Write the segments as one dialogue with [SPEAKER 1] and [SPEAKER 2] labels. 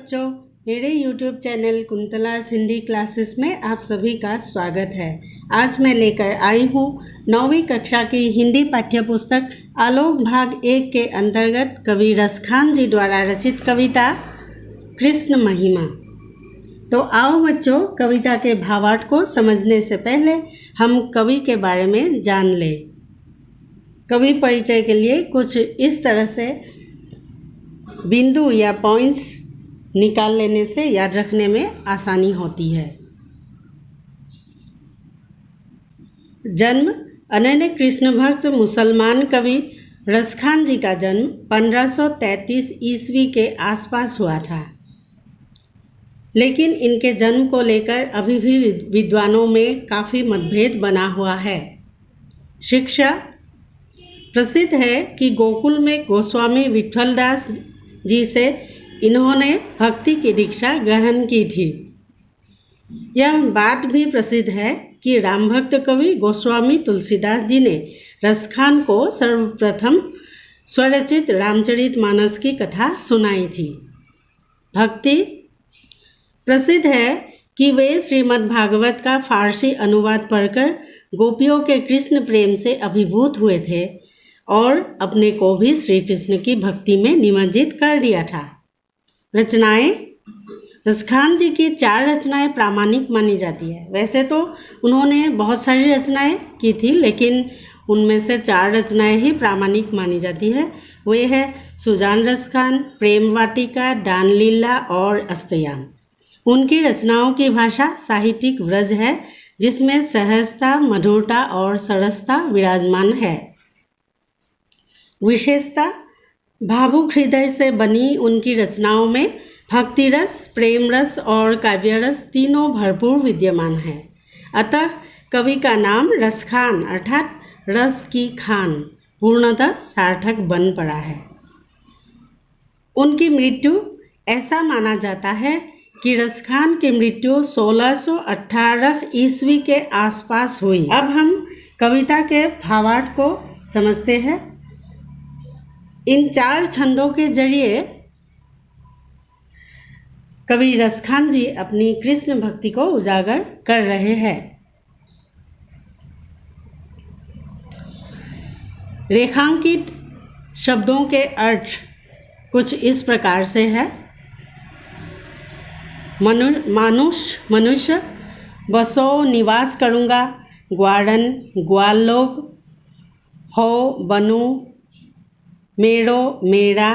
[SPEAKER 1] बच्चों, मेरे YouTube channel कुंतलास Hindi classes में आप सभी का स्वागत है। आज मैं लेकर आई हूँ 9वीं कक्षा की हिंदी पाठ्य पुस्तक आलोक भाग 1 के अंतर्गत कवि रसखान जी द्वारा रचित कविता कृष्ण महिमा। तो आओ बच्चों, कविता के भावार्थ को समझने से पहले हम कवि के बारे में जान लें। कवि परिचय के लिए कुछ इस तरह से बिंदु या पॉइंट्स निकाल लेने से याद रखने में आसानी होती है। जन्म अनन्य कृष्ण भक्त मुसलमान कवि रसखान जी का जन्म 1533 ईस्वी के आसपास हुआ था, लेकिन इनके जन्म को लेकर अभी भी विद्वानों में काफ़ी मतभेद बना हुआ है। शिक्षा प्रसिद्ध है कि गोकुल में गोस्वामी विठलदास जी से इन्होंने भक्ति की दीक्षा ग्रहण की थी। यह बात भी प्रसिद्ध है कि राम भक्त कवि गोस्वामी तुलसीदास जी ने रसखान को सर्वप्रथम स्वरचित रामचरितमानस की कथा सुनाई थी। भक्ति प्रसिद्ध है कि वे श्रीमद् भागवत का फारसी अनुवाद पढ़कर गोपियों के कृष्ण प्रेम से अभिभूत हुए थे और अपने को भी श्री कृष्ण की भक्ति में निमज्जित कर दिया था। रचनाएं रसखान जी की 4 रचनाएं प्रामाणिक मानी जाती है। वैसे तो उन्होंने बहुत सारी रचनाएं की थी, लेकिन उनमें से 4 रचनाएं ही प्रामाणिक मानी जाती है। वे है सुजान रसखान, प्रेम वाटिका, दान लीला और अस्तयाम। उनकी रचनाओं की भाषा साहित्यिक व्रज है, जिसमें सहजता, मधुरता और सरसता विराजमान है। विशेषता भावुक हृदय से बनी उनकी रचनाओं में भक्ति रस, प्रेम रस और काव्य रस तीनों भरपूर विद्यमान है। अतः कवि का नाम रसखान अर्थात रस की खान पूर्णतः सार्थक बन पड़ा है। उनकी मृत्यु ऐसा माना जाता है कि रसखान की मृत्यु 1618 ईस्वी के आसपास हुई। अब हम कविता के भावार्थ को समझते हैं। इन 4 छंदों के जरिए कवि रसखान जी अपनी कृष्ण भक्ति को उजागर कर रहे हैं। रेखांकित शब्दों के अर्थ कुछ इस प्रकार से है। मनुष्य बसो निवास करूँगा, ग्वाड़न ग्वालोक हो बनू, मेरो मेरा,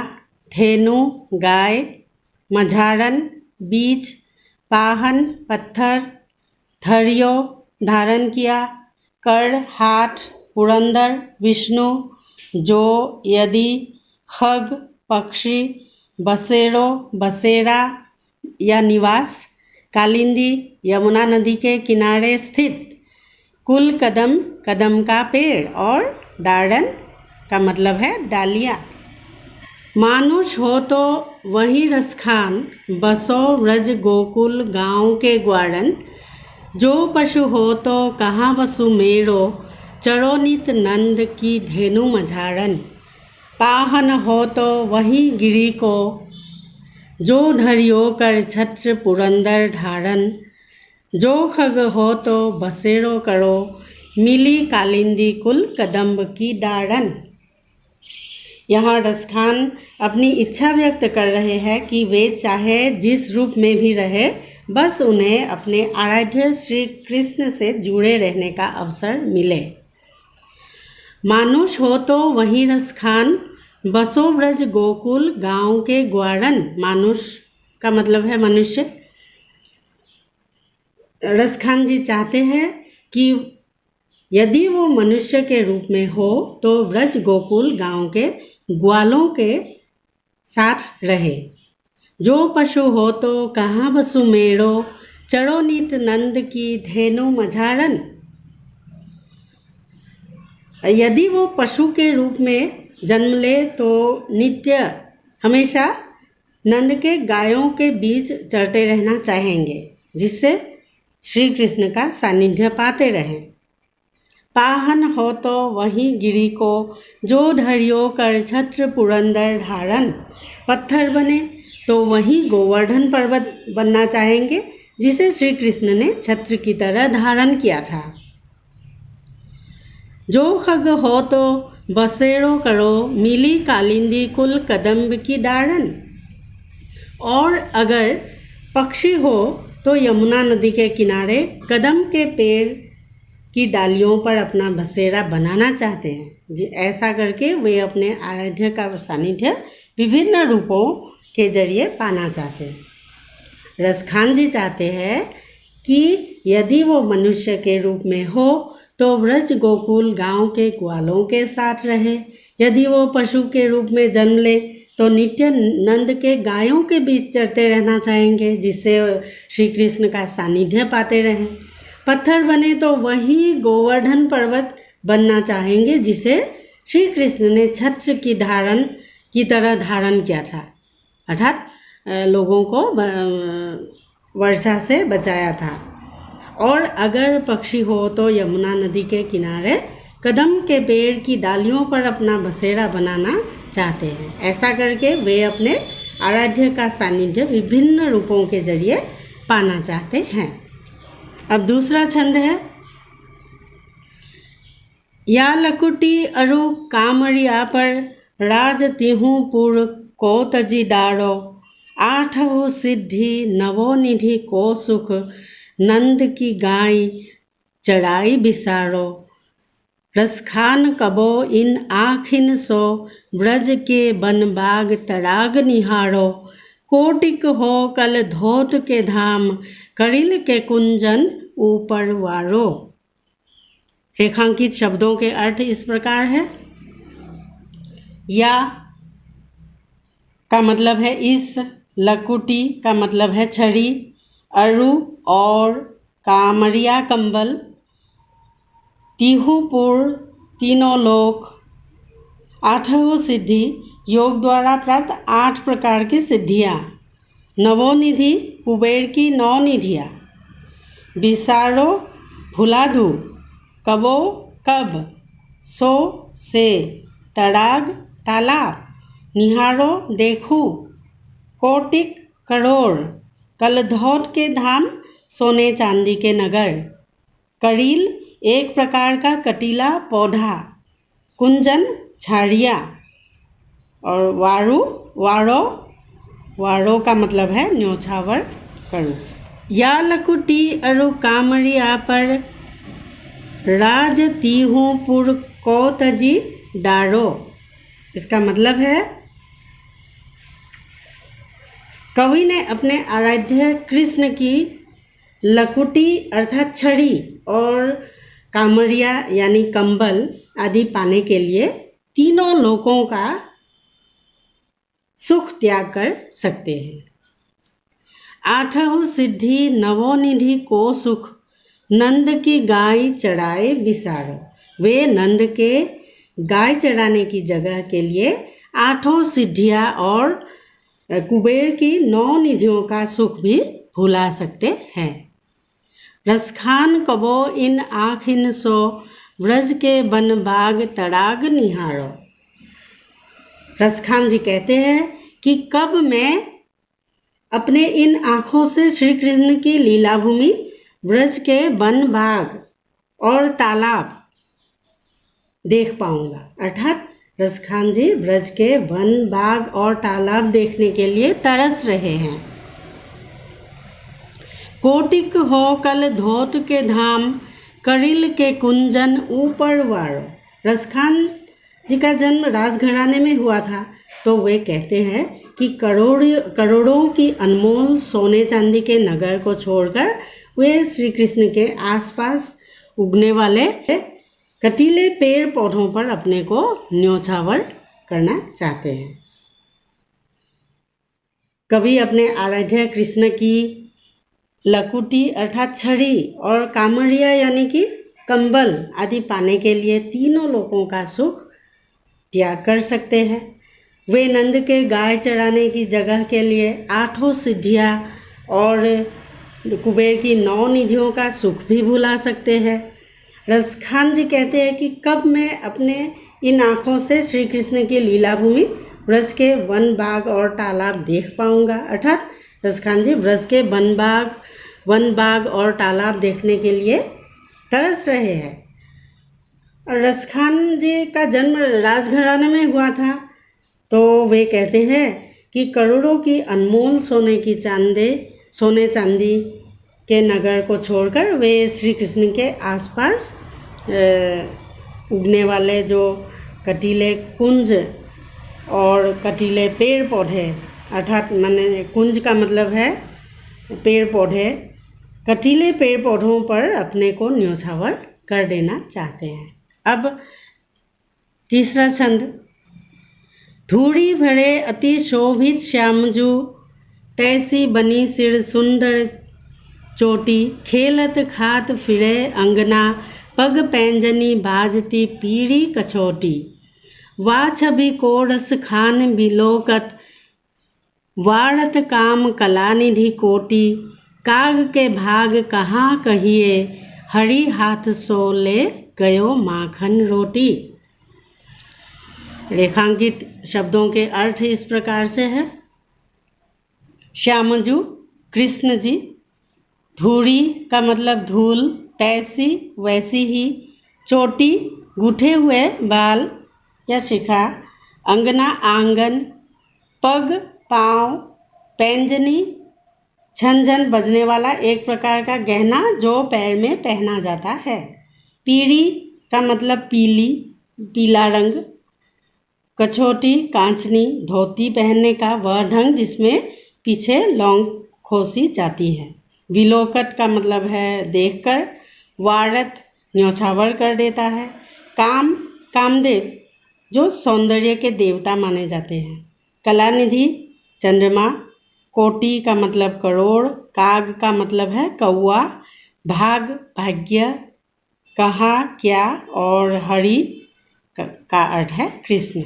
[SPEAKER 1] धेनु गाय, मझारन बीज, पाहन पत्थर, धरियो धारण किया, कर हाथ, पुरंदर विष्णु, जो यदि, खग पक्षी, बसेरो बसेरा या निवास, कालिंदी यमुना नदी के किनारे स्थित, कुल कदम कदम का पेड़ और दाड़न का मतलब है डालिया। मानुष हो तो वही रसखान, बसो व्रज गोकुल गाँव के ग्वाड़न, जो पशु हो तो कहाँ बसु मेरो, चरो नित नंद की धेनु मझारन, पाहन हो तो वही गिरी को, जो धरियो कर छत्र पुरंदर धारन, जो खग हो तो बसेरो करो, मिली कालिंदी कुल कदम्ब की दाड़न। यहाँ रसखान अपनी इच्छा व्यक्त कर रहे हैं कि वे चाहे जिस रूप में भी रहे, बस उन्हें अपने आराध्य श्री कृष्ण से जुड़े रहने का अवसर मिले। मानुष हो तो वही रसखान, बसो ब्रज गोकुल गांव के ग्वाड़न। मानुष का मतलब है मनुष्य। रसखान जी चाहते हैं कि यदि वो मनुष्य के रूप में हो तो व्रज गोकुल गांव के ग्वालों के साथ रहे। जो पशु हो तो कहाँ बसु मेरो, चढ़ो नित नंद की धेनु मझारन। यदि वो पशु के रूप में जन्म ले तो नित्य हमेशा नंद के गायों के बीच चरते रहना चाहेंगे, जिससे श्री कृष्ण का सानिध्य पाते रहें। पाहन हो तो वही गिरी को, जो धरियो कर छत्र पुरंदर धारण। पत्थर बने तो वही गोवर्धन पर्वत बनना चाहेंगे, जिसे श्री कृष्ण ने छत्र की तरह धारण किया था। जो खग हो तो बसेरो करो, मिली कालिंदी कुल कदम्ब की डारण। और अगर पक्षी हो तो यमुना नदी के किनारे कदम के पेड़ की डालियों पर अपना बसेरा बनाना चाहते हैं। ऐसा करके वे अपने आराध्य का सानिध्य विभिन्न रूपों के जरिए पाना चाहते हैं। रसखान जी चाहते हैं कि यदि वो मनुष्य के रूप में हो तो व्रज गोकुल गांव के ग्वालों के साथ रहे। यदि वो पशु के रूप में जन्म ले तो नित्य नंद के गायों के बीच चरते रहना चाहेंगे, जिससे श्री कृष्ण का सानिध्य पाते रहें। पत्थर बने तो वही गोवर्धन पर्वत बनना चाहेंगे, जिसे श्री कृष्ण ने छत्र की तरह धारण किया था, अर्थात लोगों को वर्षा से बचाया था। और अगर पक्षी हो तो यमुना नदी के किनारे कदम के पेड़ की डालियों पर अपना बसेरा बनाना चाहते हैं। ऐसा करके वे अपने आराध्य का सानिध्य विभिन्न रूपों के जरिए पाना चाहते हैं। अब दूसरा छंद है, या लकुटी अरु कामरिया पर राज तिहु पुर को तजी डारो। आठहु सिद्धि नवो निधि को सुख, नंद की गाय चढ़ाई बिसारो। रसखान कबो इन आखिन सो, ब्रज के बन बाग तड़ाग निहारो। कोटिक हो कल धोत के धाम, करिल के कुंजन ऊपर वारो। रेखांकित शब्दों के अर्थ इस प्रकार है। या का मतलब है इस, लकुटी का मतलब है छड़ी, अरु और कामरिया कंबल, तिहुपुर तीनों लोक, आठों सिद्धि योग द्वारा प्राप्त 8 प्रकार की सिद्धियाँ, नवोनिधि कुबेर की 9 निधियाँ, बिसारो भुला दूँ, कबो कब, सो से, तड़ाग तालाब, निहारो देखूं, कोटिक करोड़, कलधौत के धाम सोने चांदी के नगर, करील एक प्रकार का कटीला पौधा, कुंजन झाड़ियाँ, और वारो का मतलब है न्योछावर करूँ। या लकुटी अरु कामरिया पर राज तीहू पुर को तजी डारो। इसका मतलब है कवि ने अपने आराध्य कृष्ण की लकुटी अर्थात छड़ी और कामरिया यानी कंबल आदि पाने के लिए तीनों लोकों का सुख त्याग कर सकते हैं। आठहु सिद्धि नवोनिधि को सुख, नंद की गाय चढ़ाए बिसारो। वे नंद के गाय चढ़ाने की जगह के लिए 8 सिद्धियाँ और कुबेर की 9 निधियों का सुख भी भुला सकते हैं। रसखान कबो इन आखिन सो, व्रज के बन बाग तड़ाग निहारो। रसखान जी कहते हैं कि कब मैं अपने इन आँखों से श्री कृष्ण की लीला भूमि, ब्रज के वन बाग और तालाब देख पाऊंगा। अर्थात रसखान जी ब्रज के वन बाग और तालाब देखने के लिए तरस रहे हैं। कोटिक हो कल धोत के धाम, करिल के कुंजन ऊपर वारो। रसखान जी का जन्म राजघराने में हुआ था, तो वे कहते हैं कि करोड़ों की अनमोल सोने चांदी के नगर को छोड़कर वे श्री कृष्ण के आसपास उगने वाले कटीले पेड़ पौधों पर अपने को न्योछावर करना चाहते हैं। कवि अपने आराध्य कृष्ण की लकुटी अर्थात छड़ी और कामरिया यानी कि कंबल आदि पाने के लिए तीनों लोकों का सुख त्याग कर सकते हैं। वे नंद के गाय चराने की जगह के लिए 8 सिद्धियाँ और कुबेर की 9 निधियों का सुख भी भुला सकते हैं। रसखान जी कहते हैं कि कब मैं अपने इन आँखों से श्री कृष्ण की लीला भूमि ब्रज के वन बाग और तालाब देख पाऊंगा। अर्थात रसखान जी ब्रज के वन बाग और तालाब देखने के लिए तरस रहे हैं। और रसखान जी का जन्म राजघराने में हुआ था, तो वे कहते हैं कि करोड़ों की अनमोल सोने चांदी के नगर को छोड़कर वे श्री कृष्ण के आसपास उगने वाले जो कटीले कुंज और कटीले पेड़ पौधे, अर्थात माने कुंज का मतलब है पेड़ पौधे, कटीले पेड़ पौधों पर अपने को न्योछावर कर देना चाहते हैं। अब तीसरा छंद। धूड़ी भरे अति शोभित श्यामजू, तैसी बनी सिर सुंदर चोटी, खेलत खात फिरे अंगना, पग पैंजनी बाजती पीड़ी कछोटी। वा छवि कोरस खान बिलोकत, वारत काम कलानिधि कोटि, काग के भाग कहाँ कहिए, हरि हाथ सो ले गयो माखन रोटी। रेखांकित शब्दों के अर्थ इस प्रकार से है। श्यामजू कृष्ण जी, धूड़ी का मतलब धूल, तैसी वैसी ही, चोटी गूंथे हुए बाल या शिखा, अंगना आंगन, पग पाँव, पैंजनी झनझन बजने वाला एक प्रकार का गहना जो पैर में पहना जाता है। पीड़ी का मतलब पीला रंग, कछोटी कांचनी, धोती पहनने का वह ढंग जिसमें पीछे लौंग खोसी जाती है। विलोकत का मतलब है देखकर, वारत न्योछावर कर देता है, कामदेव जो सौंदर्य के देवता माने जाते हैं, कलानिधि चंद्रमा, कोटि का मतलब करोड़, काग का मतलब है कौआ, भाग भाग्य, कहाँ क्या, और हरि का अर्थ है कृष्ण।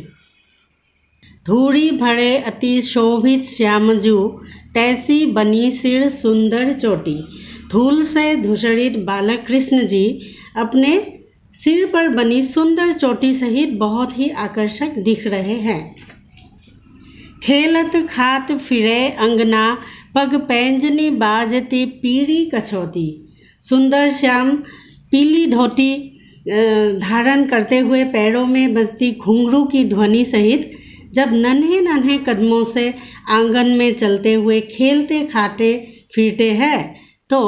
[SPEAKER 1] धूड़ी भरे अति शोभित श्यामजू, तैसी बनी सिर सुंदर चोटी। धूल से धूसरित बालक कृष्ण जी अपने सिर पर बनी सुंदर चोटी सहित बहुत ही आकर्षक दिख रहे हैं। खेलत खात फिरे अंगना, पग पैंजनी बाजती पीड़ी कछोती। सुंदर श्याम पीली धोती धारण करते हुए पैरों में बजती घुंघरू की ध्वनि सहित जब नन्हे नन्हे कदमों से आंगन में चलते हुए खेलते खाते फिरते हैं, तो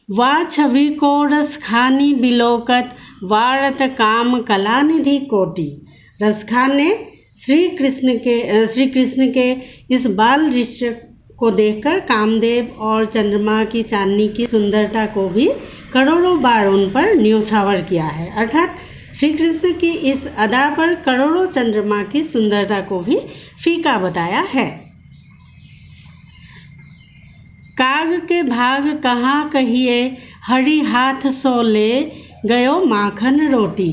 [SPEAKER 1] वा छवि को रसखानी बिलोकत, वारत काम कलानिधि कोटि। रसखान ने श्री कृष्ण के इस बाल दृश्य को देखकर कामदेव और चंद्रमा की चांदनी की सुंदरता को भी करोड़ों बार उन पर न्योछावर किया है। अर्थात श्री कृष्ण की इस अदा पर करोड़ों चंद्रमा की सुंदरता को भी फीका बताया है। काग के भाग कहाँ कहिए, हरि हाथ सो ले गयो माखन रोटी।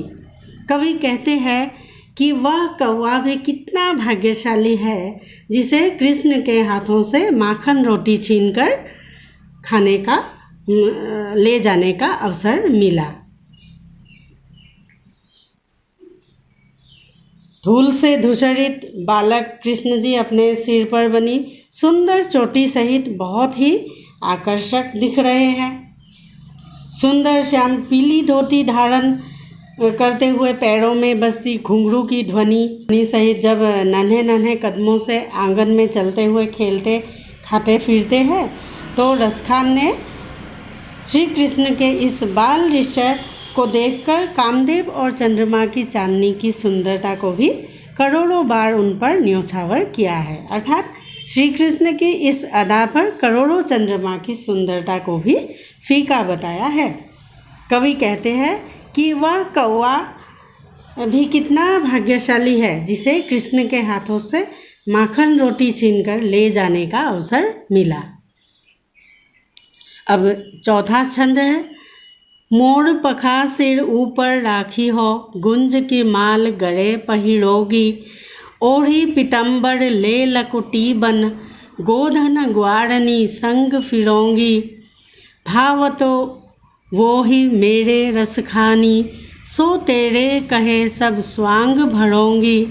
[SPEAKER 1] कवि कहते हैं कि वह कौवा भी कितना भाग्यशाली है जिसे कृष्ण के हाथों से माखन रोटी छीनकर खाने का ले जाने का अवसर मिला। धूल से धूसरित बालक कृष्ण जी अपने सिर पर बनी सुंदर चोटी सहित बहुत ही आकर्षक दिख रहे हैं। सुंदर श्याम पीली धोती धारण करते हुए पैरों में बजती घुंघरू की ध्वनि सहित जब नन्हे नन्हे कदमों से आंगन में चलते हुए खेलते खाते फिरते हैं, तो रसखान ने श्री कृष्ण के इस बाल दृश्य को देखकर कामदेव और चंद्रमा की चांदनी की सुंदरता को भी करोड़ों बार उन पर न्योछावर किया है। अर्थात श्री कृष्ण की इस अदा पर करोड़ों चंद्रमा की सुंदरता को भी फीका बताया है। कवि कहते हैं कि वह कौवा भी कितना भाग्यशाली है जिसे कृष्ण के हाथों से माखन रोटी छीनकर ले जाने का अवसर मिला। अब चौथा छंद है। मोर पखा सिर ऊपर राखी हो, गुंज की माल गले पहिरोगी, ओढ़ी पितंबर ले लकुटी बन, गोधन ग्वारनी संग फिरोंगी, भावतो वो ही मेरे रस खानी, सो तेरे कहे सब स्वांग भरोंगी।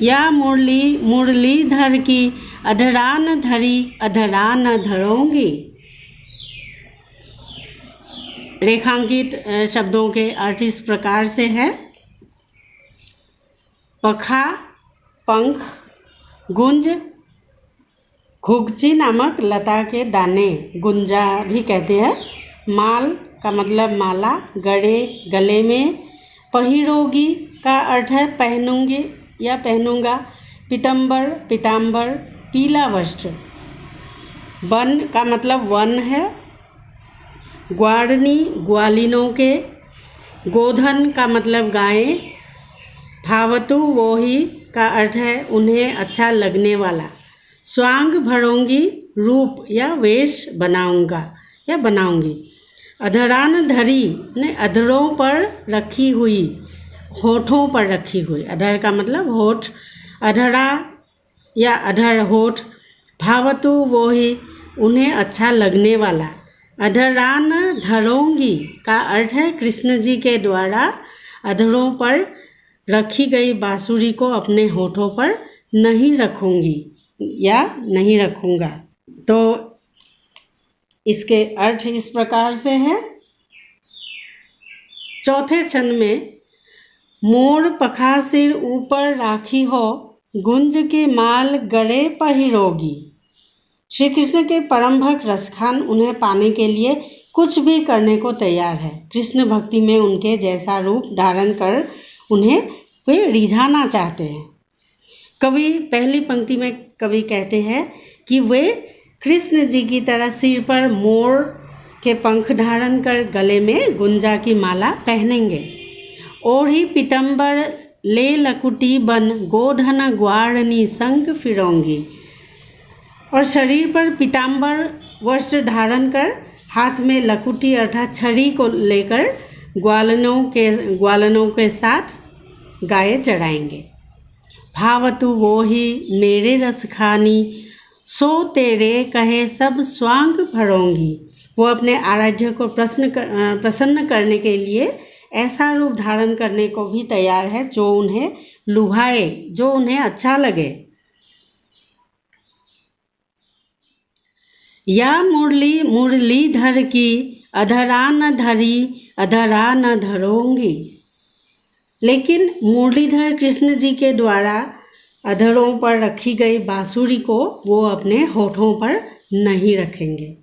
[SPEAKER 1] या मुरलीधर की अधरा न धरी, अधरा न धरोंगी। रेखांकित शब्दों के अर्थ इस प्रकार से है। पखा पंख, गुंज घुघची नामक लता के दाने, गुंजा भी कहते हैं। माल का मतलब माला, गले में। पहिरोगी का अर्थ है पहनूंगी या पहनूंगा। पीतांबर पीला वस्त्र। वन का मतलब वन है। ग्वारनी ग्वालिनों के। गोधन का मतलब गायें। भावतु वोही का अर्थ है उन्हें अच्छा लगने वाला। स्वांग भरोंगी रूप या वेश बनाऊंगा या बनाऊंगी। अधरान धरी ने अधरों पर रखी हुई, होठों पर रखी हुई। अधर का मतलब होठ। अधरा या अधर होठ। भावतु वोही उन्हें अच्छा लगने वाला। अधरान धरोंगी का अर्थ है कृष्ण जी के द्वारा अधरों पर रखी गई बांसुरी को अपने होठों पर नहीं रखूंगी या नहीं रखूंगा। तो इसके अर्थ इस प्रकार से है। चौथे छंद में मोर पखा सिर ऊपर राखी हो, गुंज के माल गले पहिरोगी। श्री कृष्ण के परम भक्त रसखान उन्हें पाने के लिए कुछ भी करने को तैयार है। कृष्ण भक्ति में उनके जैसा रूप धारण कर उन्हें वे रिझाना चाहते हैं। कवि पहली पंक्ति में कवि कहते हैं कि वे कृष्ण जी की तरह सिर पर मोर के पंख धारण कर गले में गुंजा की माला पहनेंगे। ओढ़ी पीतंबर ले लकुटी बन, गोधन ग्वारनी संग फिरोंगी। और शरीर पर पीतांबर वस्त्र धारण कर हाथ में लकुटी अर्थात छड़ी को लेकर ग्वालनों के साथ गाय चढ़ाएंगे। भावतु वो ही मेरे रस खानी, सो तेरे कहे सब स्वांग भरोंगी। वो अपने आराध्य को प्रसन्न करने के लिए ऐसा रूप धारण करने को भी तैयार है जो उन्हें लुभाए, जो उन्हें अच्छा लगे। या मुरलीधर की अधरा न धरी, अधरा न धरोंगी। लेकिन मुरलीधर कृष्ण जी के द्वारा अधरों पर रखी गई बांसुरी को वो अपने होठों पर नहीं रखेंगे।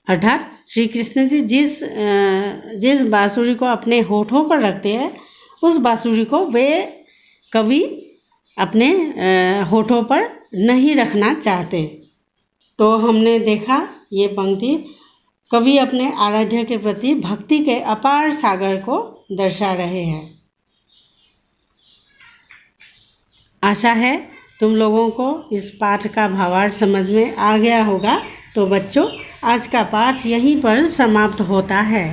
[SPEAKER 1] अर्थात श्री कृष्ण जी जिस बांसुरी को अपने होठों पर रखते हैं उस बांसुरी को वे कभी अपने होठों पर नहीं रखना चाहते। तो हमने देखा ये पंक्ति कवि अपने आराध्य के प्रति भक्ति के अपार सागर को दर्शा रहे हैं। आशा है तुम लोगों को इस पाठ का भावार्थ समझ में आ गया होगा। तो बच्चों आज का पाठ यहीं पर समाप्त होता है।